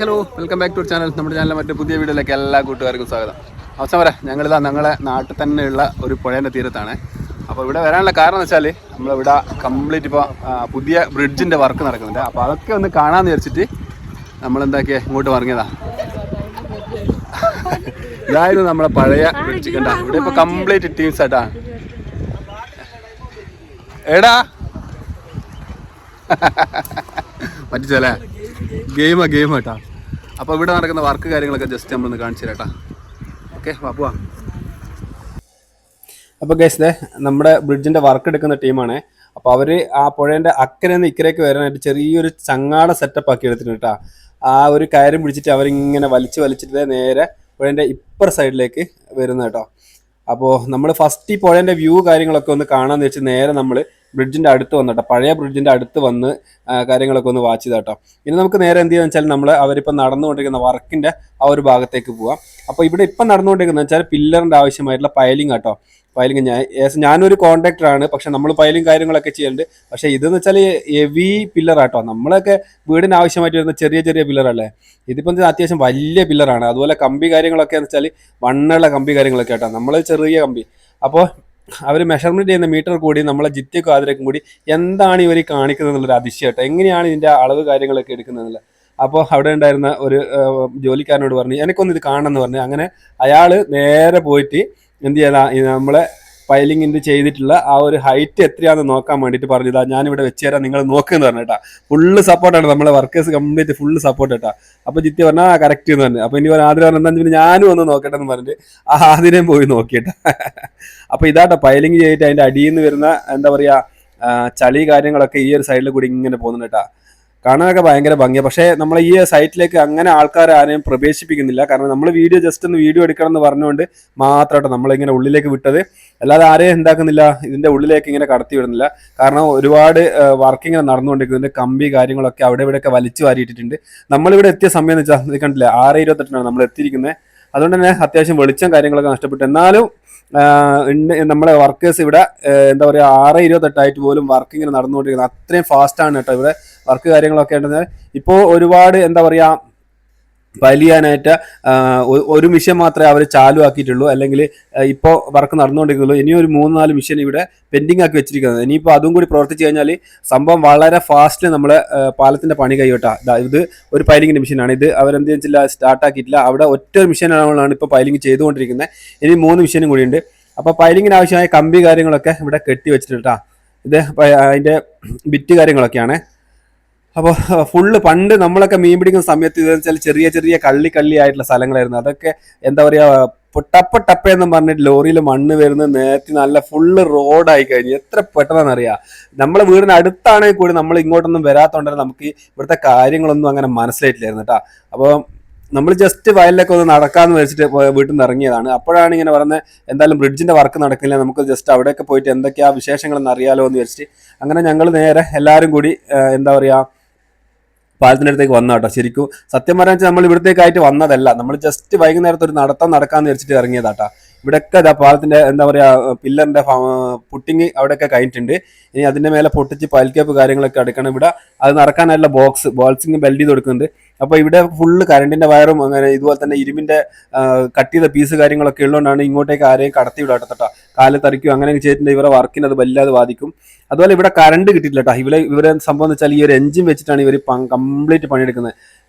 Hello, welcome back to channel. നമ്മുടെ ചാനലിലെ മറ്റു പുതിയ വീഡിയോയിലേക്ക് എല്ലാ കൂട്ടുകാർക്കും സ്വാഗതം. അവസാനം വരെ ഞങ്ങളിതാ ഞങ്ങളെ നാട്ടിൽ തന്നെയുള്ള ഒരു പുഴേൻ്റെ തീരത്താണ്. അപ്പോൾ ഇവിടെ വരാനുള്ള കാരണം എന്ന് വെച്ചാൽ നമ്മളിവിടെ കംപ്ലീറ്റ് ഇപ്പോൾ പുതിയ ബ്രിഡ്ജിൻ്റെ വർക്ക് നടക്കുന്നുണ്ട്. അപ്പോൾ അതൊക്കെ ഒന്ന് കാണാമെന്ന് വിചാരിച്ചിട്ട് നമ്മളെന്താക്കിയേ ഇങ്ങോട്ട് ഇറങ്ങിയതാ. ഇതായിരുന്നു നമ്മളെ പഴയ ബ്രിഡ്ജ്. കണ്ട ഇവിടെ ഇപ്പോൾ കംപ്ലീറ്റ് ടീംസ് ആയിട്ടാ. എടാ പറ്റിച്ചല്ലേ, ഗെയിം കേട്ടോ. അപ്പോൾ ഇവിടെ നടക്കുന്ന വർക്ക് കാര്യങ്ങളൊക്കെ ജസ്റ്റ് നമ്മളൊന്ന് കാണിച്ചു തരാം കേട്ടോ. ഓക്കെ, പോവാം. അപ്പോൾ ഗൈസ്, നമ്മുടെ ബ്രിഡ്ജിൻ്റെ വർക്ക് എടുക്കുന്ന ടീമാണ്. അപ്പോൾ അവർ ആ പുഴേൻ്റെ അക്കരെ നിന്ന് ഇക്കരയ്ക്ക് വരാനായിട്ട് ചെറിയൊരു ചങ്ങാട സെറ്റപ്പ് ആക്കി എടുത്തിട്ടുണ്ട് കേട്ടോ. ആ ഒരു കയറും പിടിച്ചിട്ട് അവരിങ്ങനെ വലിച്ചിട്ട് നേരെ പുഴേൻ്റെ ഇപ്പർ സൈഡിലേക്ക് വരുന്നത് കേട്ടോ. അപ്പോൾ നമ്മൾ ഫസ്റ്റ് ഈ പുഴേൻ്റെ വ്യൂ കാര്യങ്ങളൊക്കെ ഒന്ന് കാണാമെന്ന് വെച്ച് നേരെ നമ്മൾ ബ്രിഡ്ജിൻ്റെ അടുത്ത് വന്നിട്ടോ, പഴയ ബ്രിഡ്ജിൻ്റെ അടുത്ത് വന്ന് കാര്യങ്ങളൊക്കെ ഒന്ന് വാച്ച് ചെയ്താട്ടോ. ഇനി നമുക്ക് നേരെ എന്ത് ചെയ്യുക വെച്ചാൽ നമ്മൾ അവരിപ്പോൾ നടന്നുകൊണ്ടിരിക്കുന്ന വർക്കിൻ്റെ ആ ഒരു ഭാഗത്തേക്ക് പോവാം. അപ്പോൾ ഇവിടെ ഇപ്പം നടന്നുകൊണ്ടിരിക്കുന്നത് വെച്ചാൽ പില്ലറിൻ്റെ ആവശ്യമായിട്ടുള്ള പൈലിംഗ് കേട്ടോ. പൈലിംഗ് ഞാനൊരു കോൺട്രാക്ടറാണ്, പക്ഷെ നമ്മൾ പൈലിംഗ് കാര്യങ്ങളൊക്കെ ചെയ്യുന്നുണ്ട്. പക്ഷേ ഇതെന്ന് വെച്ചാൽ ഹെവി പില്ലറാട്ടോ. നമ്മളൊക്കെ വീടിന് ആവശ്യമായിട്ട് വരുന്ന ചെറിയ ചെറിയ പില്ലറല്ലേ, ഇതിപ്പം അത്യാവശ്യം വലിയ പില്ലറാണ്. അതുപോലെ കമ്പി കാര്യങ്ങളൊക്കെ എന്ന് വെച്ചാൽ വണ്ണുള്ള കമ്പി കാര്യങ്ങളൊക്കെ കേട്ടോ, നമ്മൾ ചെറിയ കമ്പി. അപ്പോൾ അവർ മെഷർമെൻറ്റ് ചെയ്യുന്ന മീറ്റർ കൂടി നമ്മളെ ജിറ്റേക്കും ആതിരക്കും കൂടി എന്താണ് ഇവർ കാണിക്കുന്നത് എന്നുള്ളൊരു അതിശയട്ടോ. എങ്ങനെയാണ് ഇതിൻ്റെ അളവ് കാര്യങ്ങളൊക്കെ എടുക്കുന്നതെന്നുള്ളത്. അപ്പോൾ അവിടെ ഉണ്ടായിരുന്ന ഒരു ജോലിക്കാരനോട് പറഞ്ഞു എനിക്കൊന്ന് ഇത് കാണണമെന്ന് പറഞ്ഞു. അങ്ങനെ അയാൾ നേരെ പോയിട്ട് എന്ത് ചെയ്താ നമ്മളെ പൈലിംഗ് ചെയ്തിട്ടുള്ള ആ ഒരു ഹൈറ്റ് എത്രയാണെന്ന് നോക്കാൻ വേണ്ടിയിട്ട് പറഞ്ഞതാ. ഞാനിവിടെ വെച്ച് തരാം, നിങ്ങൾ നോക്കുമെന്ന് പറഞ്ഞു കേട്ടാ. ഫുള്ള് സപ്പോർട്ടാണ് നമ്മളെ വർക്കേഴ്സ്, കംപ്ലീറ്റ് ഫുള്ള് സപ്പോർട്ട് കേട്ടാ. അപ്പോൾ ജിത്തി പറഞ്ഞാൽ കറക്റ്റ് എന്ന് പറഞ്ഞു. അപ്പോൾ ഇനി ആദ്യം പറഞ്ഞാൽ എന്താ പിന്നെ ഞാനും ഒന്ന് നോക്കട്ടെ എന്ന് പറഞ്ഞിട്ട് ആദ്യം പോയി നോക്കിയിട്ടാ. അപ്പോൾ ഇതാട്ടോ പൈലിംഗ് ചെയ്തിട്ട് അതിൻ്റെ അടിയിൽ നിന്ന് വരുന്ന എന്താ പറയുക ചളി കാര്യങ്ങളൊക്കെ ഈ ഒരു സൈഡിൽ കൂടി ഇങ്ങനെ പോകുന്നുണ്ട് കേട്ടാ. കാണാനൊക്കെ ഭയങ്കര ഭംഗിയാണ്. പക്ഷേ നമ്മൾ ഈ സൈറ്റിലേക്ക് അങ്ങനെ ആൾക്കാർ ആരെയും പ്രവേശിപ്പിക്കുന്നില്ല. കാരണം നമ്മൾ ജസ്റ്റ് ഒന്ന് വീഡിയോ എടുക്കണം എന്ന് പറഞ്ഞുകൊണ്ട് മാത്രമായിട്ട് നമ്മളിങ്ങനെ ഉള്ളിലേക്ക് വിട്ടത്. അല്ലാതെ ആരെയും എന്താക്കുന്നില്ല, ഇതിൻ്റെ ഉള്ളിലേക്ക് ഇങ്ങനെ കടത്തി വിടുന്നില്ല. കാരണം ഒരുപാട് വർക്ക് ഇങ്ങനെ നടന്നുകൊണ്ടിരിക്കുന്നുണ്ട്. കമ്പി കാര്യങ്ങളൊക്കെ അവിടെ ഇവിടെയൊക്കെ വലിച്ചു വാരിയിട്ടിട്ടുണ്ട്. നമ്മളിവിടെ എത്തിയ സമയം എന്ന് വെച്ചാൽ കണ്ടില്ല 6:28 നമ്മൾ എത്തിയിരിക്കുന്നത്. അതുകൊണ്ട് തന്നെ അത്യാവശ്യം വെളിച്ചം കാര്യങ്ങളൊക്കെ നഷ്ടപ്പെട്ടു. എന്നാലും നമ്മളെ വർക്കേഴ്സ് ഇവിടെ എന്താ പറയുക 6:28 പോലും വർക്ക് ഇങ്ങനെ നടന്നുകൊണ്ടിരിക്കുന്നത്. അത്രയും ഫാസ്റ്റാണ് കേട്ടോ ഇവിടെ വർക്ക് കാര്യങ്ങളൊക്കെ ഉണ്ടെന്ന്. ഇപ്പോൾ ഒരുപാട് എന്താ പറയുക വലിയാനായിട്ട് ഒരു മിഷൻ മാത്രമേ അവർ ചാലു ആക്കിയിട്ടുള്ളൂ, അല്ലെങ്കിൽ ഇപ്പോൾ വർക്ക് നടന്നുകൊണ്ടിരിക്കുന്നുള്ളൂ. ഇനിയും ഒരു 3-4 മിഷൻ ഇവിടെ പെൻഡിങ് ആക്കി വെച്ചിരിക്കുന്നത്. ഇനിയിപ്പോൾ അതും കൂടി പ്രവർത്തിച്ച് കഴിഞ്ഞാൽ സംഭവം വളരെ ഫാസ്റ്റിൽ നമ്മളെ പാലത്തിൻ്റെ പണി കഴിയോട്ടാ. ഇത് ഒരു പൈലിങ്ങിൻ്റെ മിഷനാണ്. ഇത് അവരെന്ത് വെച്ചില്ല സ്റ്റാർട്ടാക്കിയിട്ടില്ല. അവിടെ ഒറ്റ മിഷനാണ് ഇപ്പോൾ പൈലിങ് ചെയ്തുകൊണ്ടിരിക്കുന്നത്. ഇനി 3 മിഷനും കൂടിയുണ്ട്. അപ്പോൾ പൈലിങ്ങിന് ആവശ്യമായ കമ്പി കാര്യങ്ങളൊക്കെ ഇവിടെ കെട്ടി വെച്ചിട്ടാ. ഇത് അതിൻ്റെ ബിറ്റ് കാര്യങ്ങളൊക്കെയാണ്. അപ്പോൾ ഫുള്ള് പണ്ട് നമ്മളൊക്കെ മീൻ പിടിക്കുന്ന സമയത്ത് ഇതെന്ന് വെച്ചാൽ ചെറിയ ചെറിയ കള്ളി ആയിട്ടുള്ള സ്ഥലങ്ങളായിരുന്നു. അതൊക്കെ എന്താ പറയുക ടപ്പ എന്ന് പറഞ്ഞിട്ട് ലോറിയിൽ മണ്ണ് വരുന്നത് നേരത്തെ നല്ല ഫുള്ള് റോഡായി കഴിഞ്ഞു. എത്ര പെട്ടെന്നാണെന്നറിയാം. നമ്മളെ വീടിന് അടുത്താണെങ്കിൽ കൂടി നമ്മൾ ഇങ്ങോട്ടൊന്നും വരാത്തതുകൊണ്ട് നമുക്ക് ഇവിടുത്തെ കാര്യങ്ങളൊന്നും അങ്ങനെ മനസ്സിലായിട്ടില്ലായിരുന്നു കേട്ടോ. അപ്പോൾ നമ്മൾ ജസ്റ്റ് വയലിലൊക്കെ ഒന്ന് നടക്കാമെന്ന് വെച്ചിട്ട് വീട്ടിൽ നിന്ന് ഇറങ്ങിയതാണ്. അപ്പോഴാണ് ഇങ്ങനെ പറഞ്ഞത് എന്തായാലും ബ്രിഡ്ജിൻ്റെ വർക്ക് നടക്കില്ല, നമുക്ക് ജസ്റ്റ് അവിടെയൊക്കെ പോയിട്ട് എന്തൊക്കെയാ വിശേഷങ്ങളെന്ന് അറിയാലോ എന്ന് വെച്ചിട്ട് അങ്ങനെ ഞങ്ങൾ നേരെ എല്ലാവരും കൂടി എന്താ പറയുക പാലത്തിൻ്റെ അടുത്തേക്ക് വന്ന കേട്ടോ. ശരിക്കും സത്യം പറയാൻ വെച്ചാൽ നമ്മൾ ഇവിടത്തേക്കായിട്ട് വന്നതല്ല, നമ്മൾ ജസ്റ്റ് വൈകുന്നേരത്തെ ഒരു നടക്കാമെന്ന് വെച്ചിട്ട് ഇറങ്ങിയതാട്ടാ. ഇവിടെയൊക്കെ പാലത്തിൻ്റെ എന്താ പറയുക പില്ലറിൻ്റെ പുട്ടിങ് അവിടെയൊക്കെ കഴിഞ്ഞിട്ടുണ്ട്. ഇനി അതിൻ്റെ മേലെ പൊട്ടിച്ച് പൽക്കേപ്പ് കാര്യങ്ങളൊക്കെ എടുക്കണം. ഇവിടെ അത് നടക്കാനായിട്ടുള്ള ബോൾസിങ് ബെൽഡ് ചെയ്ത് കൊടുക്കുന്നുണ്ട്. അപ്പോൾ ഇവിടെ ഫുള്ള് കറണ്ടിൻ്റെ വയറും അങ്ങനെ ഇതുപോലെ തന്നെ ഇരുമ്പിൻ്റെ കട്ട് ചെയ്ത പീസ് കാര്യങ്ങളൊക്കെ ഉള്ളതുകൊണ്ടാണ് ഇങ്ങോട്ടേക്ക് ആരെയും കടത്തി വിടാട്ടട്ടോ. കാല് തറിക്കും അങ്ങനെയൊക്കെ ചെയ്തിട്ടുണ്ട്. ഇവരെ വർക്കിന് അത് വല്ലാതെ ബാധിക്കും. അതുപോലെ ഇവിടെ കറണ്ട് കിട്ടിയിട്ടില്ല കേട്ടോ. ഇവരെ സംഭവം എന്ന് വെച്ചാൽ ഈ ഒരു എഞ്ചിൻ വെച്ചിട്ടാണ് ഇവർ കംപ്ലീറ്റ് പണിയെടുക്കുന്നത്.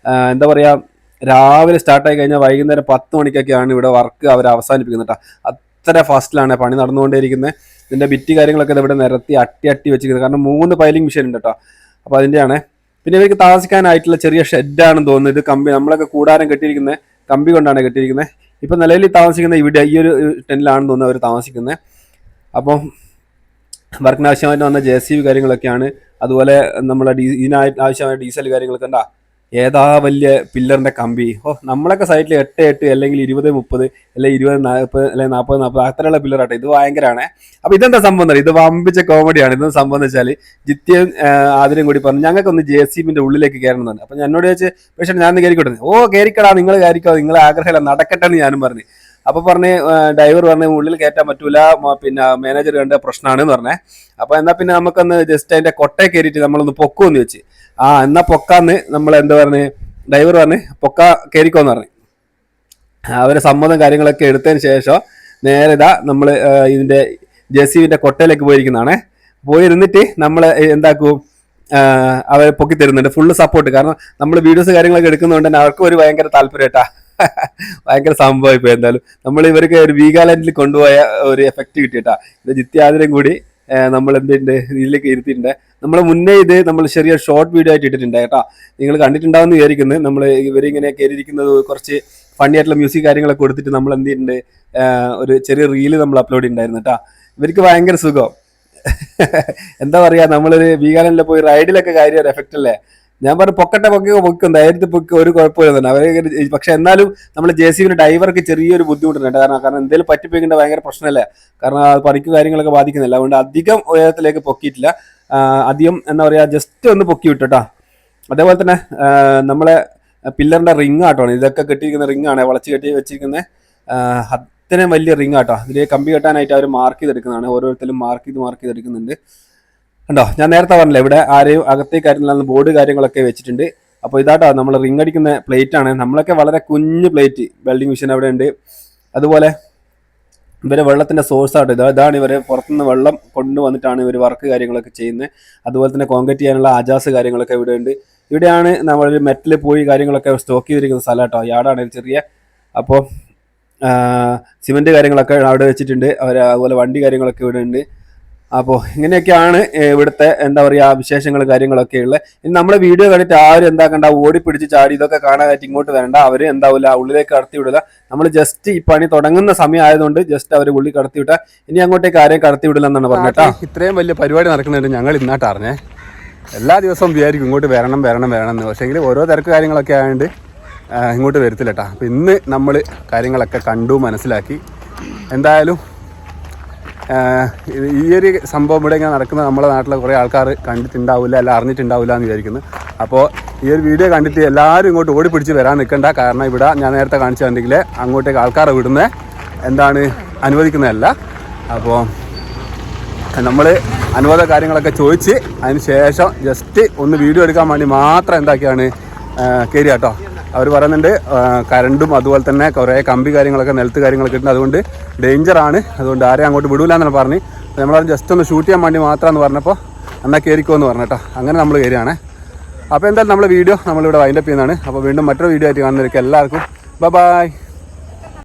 എന്താ പറയുക രാവിലെ സ്റ്റാർട്ടായി കഴിഞ്ഞാൽ വൈകുന്നേരം 10 മണിക്കൊക്കെയാണ് ഇവിടെ വർക്ക് അവർ അവസാനിപ്പിക്കുന്നത് കേട്ടോ. അത്ര ഫാസ്റ്റിലാണ് പണി നടന്നുകൊണ്ടേയിരിക്കുന്നത്. ഇതിൻ്റെ ബിറ്റ് കാര്യങ്ങളൊക്കെ ഇവിടെ നിരത്തി അട്ടി വെച്ചിരിക്കുന്നത്. കാരണം 3 പൈലിംഗ് മെഷീൻ ഉണ്ട് കേട്ടോ. അപ്പോൾ അതിൻ്റെയാണ്. പിന്നെ ഇവർക്ക് താമസിക്കാനായിട്ടുള്ള ചെറിയ ഷെഡാണെന്ന് തോന്നുന്നത്. ഇത് കമ്പി നമ്മളൊക്കെ കൂടാരം കെട്ടിയിരിക്കുന്നത് കമ്പി കൊണ്ടാണ് കെട്ടിയിരിക്കുന്നത്. ഇപ്പം നിലവിൽ താമസിക്കുന്ന ഇവിടെ ഈ ഒരു ടെന്നിലാണെന്ന് തോന്നുന്നത് അവർ താമസിക്കുന്നത്. അപ്പം വർക്കിന് ആവശ്യമായിട്ട് വന്ന JCB കാര്യങ്ങളൊക്കെയാണ്. അതുപോലെ നമ്മളെ ഇതിനാവശ്യമായ ഡീസൽ കാര്യങ്ങളൊക്കെ ഉണ്ടാ. ഏതാ വലിയ പില്ലറിൻ്റെ കമ്പി. നമ്മളൊക്കെ സൈറ്റിൽ 8 അല്ലെങ്കിൽ 20-30 അല്ലെങ്കിൽ 20-40 അല്ലെങ്കിൽ 40-40 അത്രയുള്ള പില്ലറാട്ടെ. ഇത് ഭയങ്കരമാണ്. അപ്പോൾ ഇതെന്താ സംഭവം എന്നറിയാം, ഇത് വമ്പിച്ച കോമഡിയാണ്. ഇതെന്താ സംഭവം എന്ന് വെച്ചാൽ ജിത്യയും ആദ്യം കൂടി പറഞ്ഞു ഞങ്ങൾക്കൊന്ന് JCBൻ്റെ ഉള്ളിലേക്ക് കയറണം എന്ന്. അപ്പോൾ എന്നോട് ചോദിച്ച് പക്ഷേ ഞാൻ കയറിക്കോട്ടെ. കയറിക്കടാ, നിങ്ങൾ കയറിക്കോ, നിങ്ങളെ ആഗ്രഹമില്ല നടക്കട്ടെ എന്ന് ഞാനും പറഞ്ഞു. അപ്പോൾ പറഞ്ഞ് ഡ്രൈവർ പറഞ്ഞ് ഉള്ളിൽ കയറ്റാൻ പറ്റൂല, പിന്നെ മാനേജർ കണ്ട പ്രശ്നമാണെന്ന് പറഞ്ഞേ. അപ്പോൾ എന്നാൽ പിന്നെ നമുക്കൊന്ന് ജസ്റ്റ് അതിൻ്റെ കൊട്ടയെ കയറിയിട്ട് നമ്മളൊന്ന് പൊക്കുമെന്ന് വെച്ച്. എന്നാ പൊക്കാന്ന് നമ്മൾ എന്താ പറഞ്ഞ് ഡ്രൈവർ പറഞ്ഞ് പൊക്ക കയറിക്കോന്ന് പറഞ്ഞു. അവരെ സമ്മതം കാര്യങ്ങളൊക്കെ എടുത്തതിന് ശേഷം നേരെ ഇതാ നമ്മൾ ഇതിന്റെ JCBന്റെ കൊട്ടയിലേക്ക് പോയിരിക്കുന്നതാണ്. പോയിരുന്നിട്ട് നമ്മൾ എന്താക്കും, അവരെ പൊക്കി തരുന്നുണ്ട്, ഫുള്ള് സപ്പോർട്ട്. കാരണം നമ്മൾ വീഡിയോസ് കാര്യങ്ങളൊക്കെ എടുക്കുന്നതുകൊണ്ട് തന്നെ അവർക്ക് ഒരു ഭയങ്കര താല്പര്യം കേട്ടാ. ഭയങ്കര സംഭവം. ഇപ്പൊ എന്തായാലും നമ്മൾ ഇവർക്ക് ഒരു വീഗാലാൻഡിൽ കൊണ്ടുപോയ ഒരു എഫക്റ്റ് കിട്ടിയിട്ടാ. ഇത് ജിത്യാദിനും കൂടി നമ്മൾ എന്തിന്റെ ഇതിലേക്ക് ഇരുത്തിയിട്ടുണ്ട്. നമ്മൾ മുന്നേ ഇത് നമ്മൾ ചെറിയ ഷോർട്ട് വീഡിയോ ആയിട്ട് ഇട്ടിട്ടുണ്ട് കേട്ടോ. നിങ്ങൾ കണ്ടിട്ടുണ്ടാവുമെന്ന് വിചാരിക്കുന്നത്. നമ്മൾ ഇവരിങ്ങനെ കയറിയിരിക്കുന്നത് കുറച്ച് ഫണ്ണി ആയിട്ടുള്ള മ്യൂസിക് കാര്യങ്ങളൊക്കെ കൊടുത്തിട്ട് നമ്മൾ എന്ത് ചെയ്തിട്ടുണ്ട്, ഒരു ചെറിയ റീല് നമ്മൾ അപ്ലോഡ് ചെയ്തിട്ടുണ്ടായിരുന്നു കേട്ടോ. ഇവർക്ക് ഭയങ്കര സുഖം. എന്താ പറയാ, നമ്മളൊരു വീഗാലാൻഡിൽ പോയി റൈഡിലൊക്കെ കാര്യം ഒരു എഫക്റ്റ് അല്ലേ. ഞാൻ പറഞ്ഞു പൊക്കും ധൈര്യത്തിൽ പൊക്കി ഒരു കുഴപ്പമില്ല അവർ. പക്ഷെ എന്നാലും നമ്മൾ JCBന്റെ ഡ്രൈവർക്ക് ചെറിയൊരു ബുദ്ധിമുട്ടുണ്ട്. കാരണം എന്തെങ്കിലും പറ്റിപ്പോയിക്കേണ്ട ഭയങ്കര പ്രശ്നമല്ലേ. കാരണം പണിക്ക് കാര്യങ്ങളൊക്കെ ബാധിക്കുന്നില്ല. അതുകൊണ്ട് അധികം ഉയരത്തിലേക്ക് പൊക്കിയിട്ടില്ല. അധികം എന്താ പറയാ, ജസ്റ്റ് ഒന്ന് പൊക്കി വിട്ടോ. അതേപോലെ തന്നെ നമ്മളെ പില്ലറിന്റെ റിങ് ആട്ടോ, ഇതൊക്കെ കെട്ടിയിരിക്കുന്ന റിങ് ആണ്, വളച്ച് കെട്ടി വെച്ചിരിക്കുന്നത്. അത്രയും വലിയ റിങ് ആട്ടോ. ഇതിൽ കമ്പി കെട്ടാനായിട്ട് അവർ മാർക്ക് ചെയ്തെടുക്കുന്നതാണ്. ഓരോരുത്തരും മാർക്ക് ചെയ്തെടുക്കുന്നുണ്ട്. കണ്ടോ, ഞാൻ നേരത്തെ പറഞ്ഞില്ല ഇവിടെ ആരെയും അകത്തേക്ക് കാര്യങ്ങളാണ്, ബോർഡ് കാര്യങ്ങളൊക്കെ വെച്ചിട്ടുണ്ട്. അപ്പോൾ ഇതാട്ടോ നമ്മൾ റിങ് അടിക്കുന്ന പ്ലേറ്റ് ആണ്. നമ്മളൊക്കെ വളരെ കുഞ്ഞു പ്ലേറ്റ്, വെൽഡിങ് മെഷീൻ അവിടെ ഉണ്ട്. അതുപോലെ ഇവരെ വെള്ളത്തിന്റെ സോഴ്സ് ആട്ടോ ഇതാണ്. ഇവരെ പുറത്തുനിന്ന് വെള്ളം കൊണ്ടുവന്നിട്ടാണ് ഇവർ വർക്ക് കാര്യങ്ങളൊക്കെ ചെയ്യുന്നത്. അതുപോലെ തന്നെ കോൺക്രീറ്റ് ചെയ്യാനുള്ള അജാസ് കാര്യങ്ങളൊക്കെ ഇവിടെ ഉണ്ട്. ഇവിടെയാണ് നമ്മൾ മെറ്റൽ പോയി കാര്യങ്ങളൊക്കെ സ്റ്റോക്ക് ചെയ്തിരിക്കുന്ന സ്ഥലം കേട്ടോ. യാർഡാണ് ചെറിയ. അപ്പോൾ സിമെന്റ് കാര്യങ്ങളൊക്കെ അവിടെ വെച്ചിട്ടുണ്ട്. അതുപോലെ വണ്ടി കാര്യങ്ങളൊക്കെ ഇവിടെ ഉണ്ട്. അപ്പോൾ ഇങ്ങനെയൊക്കെയാണ് ഇവിടുത്തെ എന്താ പറയുക വിശേഷങ്ങൾ കാര്യങ്ങളൊക്കെ ഉള്ളത്. ഇനി നമ്മളെ വീഡിയോ കണ്ടിട്ട് ആരും എന്താക്കണ്ട, ഓടിപ്പിടിച്ച് ചാടി ഇതൊക്കെ കാണാനായിട്ട് ഇങ്ങോട്ട് വരണ്ട. അവർ എന്താവില്ല ഉള്ളിലേക്ക് കടത്തി വിടില്ല. നമ്മൾ ജസ്റ്റ് ഈ പണി തുടങ്ങുന്ന സമയം ആയതുകൊണ്ട് ജസ്റ്റ് അവർ ഉള്ളിൽ കടത്തി വിട്ടാൽ ഇനി അങ്ങോട്ടേക്ക് ആരെയും കടത്തി വിടില്ല എന്നാണ് പറഞ്ഞേട്ടാ. ഇത്രയും വലിയ പരിപാടി നടക്കുന്നുണ്ട്. ഞങ്ങൾ ഇന്നാട്ട് അറിഞ്ഞേ, എല്ലാ ദിവസവും വിചാരിക്കും ഇങ്ങോട്ട് വരണം എന്ന്. പക്ഷേങ്കിൽ ഓരോ തിരക്ക് കാര്യങ്ങളൊക്കെ ആയതുകൊണ്ട് ഇങ്ങോട്ട് വരത്തില്ല കേട്ടോ. അപ്പോൾ ഇന്ന് നമ്മൾ കാര്യങ്ങളൊക്കെ കണ്ടു മനസ്സിലാക്കി. എന്തായാലും ഈ ഒരു സംഭവം ഇവിടെ ഇങ്ങനെ നടക്കുന്നത് നമ്മളെ നാട്ടിലെ കുറേ ആൾക്കാർ കണ്ടിട്ടുണ്ടാവില്ല, അല്ല അറിഞ്ഞിട്ടുണ്ടാവില്ല എന്ന് വിചാരിക്കുന്നു. അപ്പോൾ ഈ ഒരു വീഡിയോ കണ്ടിട്ട് എല്ലാവരും ഇങ്ങോട്ട് ഓടിപ്പിടിച്ച് വരാൻ നിൽക്കണ്ട. കാരണം ഇവിടെ ഞാൻ നേരത്തെ കാണിച്ചിട്ടുണ്ടെങ്കിൽ അങ്ങോട്ടേക്ക് ആൾക്കാരെ വിടുന്നത് അനുവദിക്കുന്നതല്ല. അപ്പോൾ നമ്മൾ അനുവാദ കാര്യങ്ങളൊക്കെ ചോദിച്ച് അതിന് ശേഷം ജസ്റ്റ് ഒന്ന് വീഡിയോ എടുക്കാൻ വേണ്ടി മാത്രം എന്താക്കിയാണ് കയറി കേട്ടോ. അവർ പറയുന്നുണ്ട് കരണ്ടും അതുപോലെ തന്നെ കുറേ കമ്പി കാര്യങ്ങളൊക്കെ നിലത്ത് കാര്യങ്ങളൊക്കെ ഉണ്ട്, അതുകൊണ്ട് ഡേഞ്ചറാണ്, അതുകൊണ്ട് ആരെയും അങ്ങോട്ട് വിടൂല എന്നാണ് പറഞ്ഞ്. നമ്മൾ ജസ്റ്റ് ഒന്ന് ഷൂട്ട് ചെയ്യാൻ വേണ്ടി മാത്രമെന്ന് പറഞ്ഞപ്പോൾ എന്നാൽ കയറിക്കോ എന്ന് പറഞ്ഞിട്ടോ. അങ്ങനെ നമ്മൾ കയറിയാണ്. അപ്പോൾ എന്തായാലും നമ്മളെ വീഡിയോ നമ്മളിവിടെ വൈൻഡപ്പ് ചെയ്യുന്നതാണ്. അപ്പോൾ വീണ്ടും മറ്റൊരു വീഡിയോ ആയിട്ട് കാണുന്നവർക്ക് എല്ലാവർക്കും ബൈ.